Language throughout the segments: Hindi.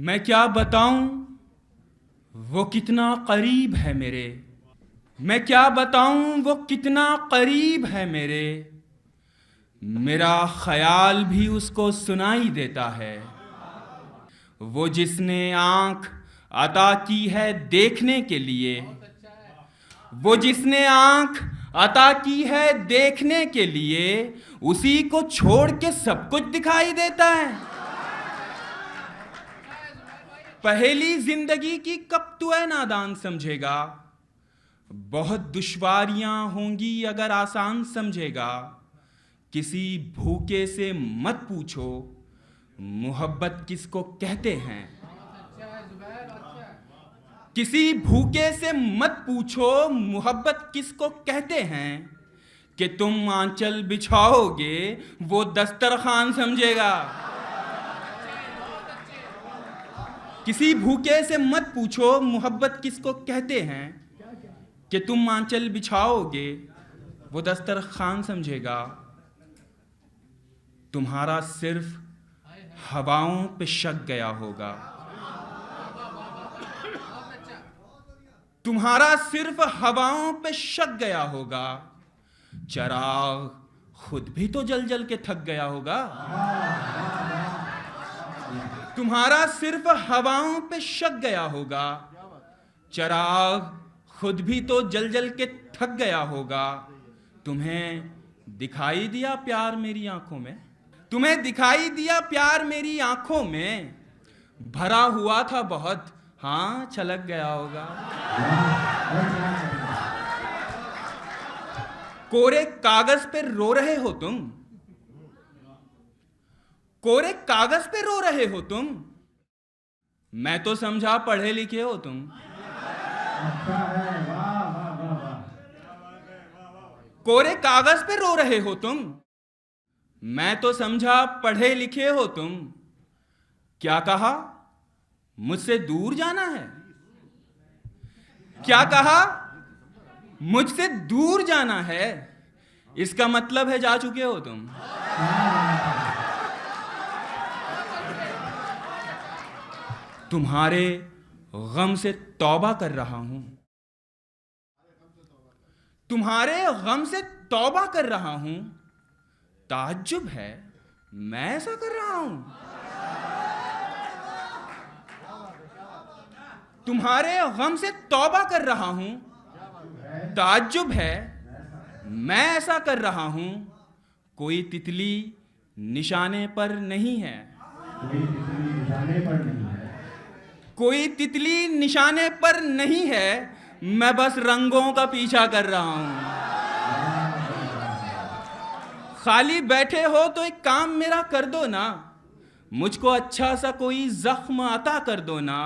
मैं क्या बताऊं वो कितना करीब है मेरे। मैं क्या बताऊं वो कितना करीब है मेरे। मेरा ख्याल भी उसको सुनाई देता है। वो जिसने आंख अता की है देखने के लिए, वो जिसने आंख अता की है देखने के लिए, उसी को छोड़ के सब कुछ दिखाई देता है। पहली जिंदगी की कब तू है नादान समझेगा। बहुत दुश्वारियां होंगी अगर आसान समझेगा। किसी भूखे से मत पूछो मोहब्बत किसको कहते हैं। किसी भूखे से मत पूछो मोहब्बत किसको कहते हैं। कि तुम आंचल बिछाओगे वो दस्तरखान समझेगा। किसी भूखे से मत पूछो मोहब्बत किसको कहते हैं। कि तुम आंचल बिछाओगे वो दस्तरखान समझेगा। तुम्हारा सिर्फ हवाओं पे शक गया होगा। तुम्हारा सिर्फ हवाओं पे शक गया होगा। चिराग खुद भी तो जल जल के थक गया होगा। तुम्हारा सिर्फ हवाओं पे शक गया होगा। चिराग खुद भी तो जल जल के थक गया होगा। तुम्हें दिखाई दिया प्यार मेरी आंखों में। तुम्हें दिखाई दिया प्यार मेरी आंखों में। भरा हुआ था बहुत, हाँ छलक गया होगा। कोरे कागज पे रो रहे हो तुम। कोरे कागज पे रो रहे हो तुम। मैं तो समझा पढ़े लिखे हो तुम। कोरे कागज पे रो रहे हो तुम। मैं तो समझा पढ़े लिखे हो तुम। क्या कहा मुझसे दूर जाना है। क्या कहा मुझसे दूर जाना है। इसका मतलब है जा चुके हो तुम। तुम्हारे गम से तौबा कर रहा हूं। तुम्हारे गम से तौबा कर रहा हूं। ताज्जुब है मैं ऐसा कर रहा हूं। तुम्हारे गम से तौबा कर रहा हूं। ताज्जुब है मैं ऐसा कर रहा हूं। कोई तितली निशाने पर नहीं है। कोई तितली निशाने पर नहीं है। मैं बस रंगों का पीछा कर रहा हूं। खाली बैठे हो तो एक काम मेरा कर दो ना। मुझको अच्छा सा कोई जख्म अता कर दो ना।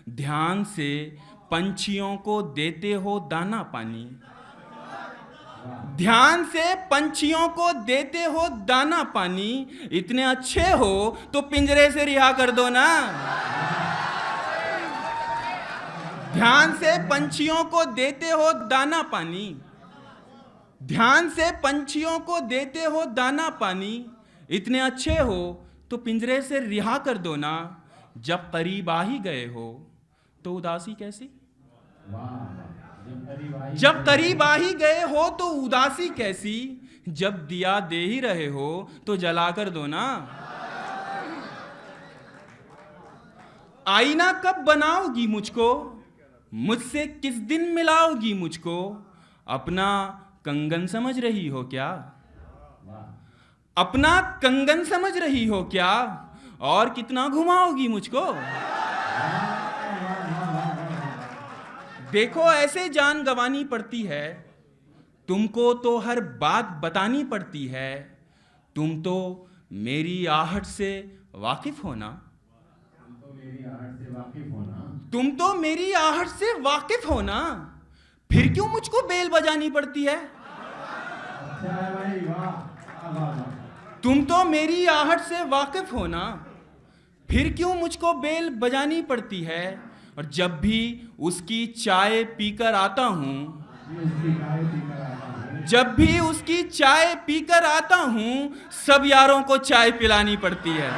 ध्यान से पंछियों को देते हो दाना पानी। ध्यान से पंछियों को देते हो दाना पानी। इतने अच्छे हो तो पिंजरे से रिहा कर दो ना। ध्यान से पंछियों को देते हो दाना पानी। ध्यान से पंछियों को देते हो दाना पानी। इतने अच्छे हो तो पिंजरे से रिहा कर दो ना। जब करीब आ ही गए हो तो उदासी कैसी। जब करीब आ ही गए हो तो उदासी कैसी। जब दिया दे ही रहे हो तो जला कर दो ना। आईना कब बनाओगी मुझको। मुझसे किस दिन मिलाओगी मुझको। अपना कंगन समझ रही हो क्या। अपना कंगन समझ रही हो क्या। और कितना घुमाओगी मुझको। देखो ऐसे जान गंवानी पड़ती है। तुमको तो हर बात बतानी पड़ती है। तुम तो मेरी आहट से वाकिफ हो ना। तुम तो मेरी आहट से वाकिफ हो ना। फिर क्यों मुझको बेल बजानी पड़ती है। तुम तो मेरी आहट से वाकिफ हो ना। फिर क्यों मुझको बेल बजानी पड़ती है। और जब भी उसकी चाय पीकर आता हूं। जब भी उसकी चाय पीकर आता हूं सब यारों को चाय पिलानी पड़ती है।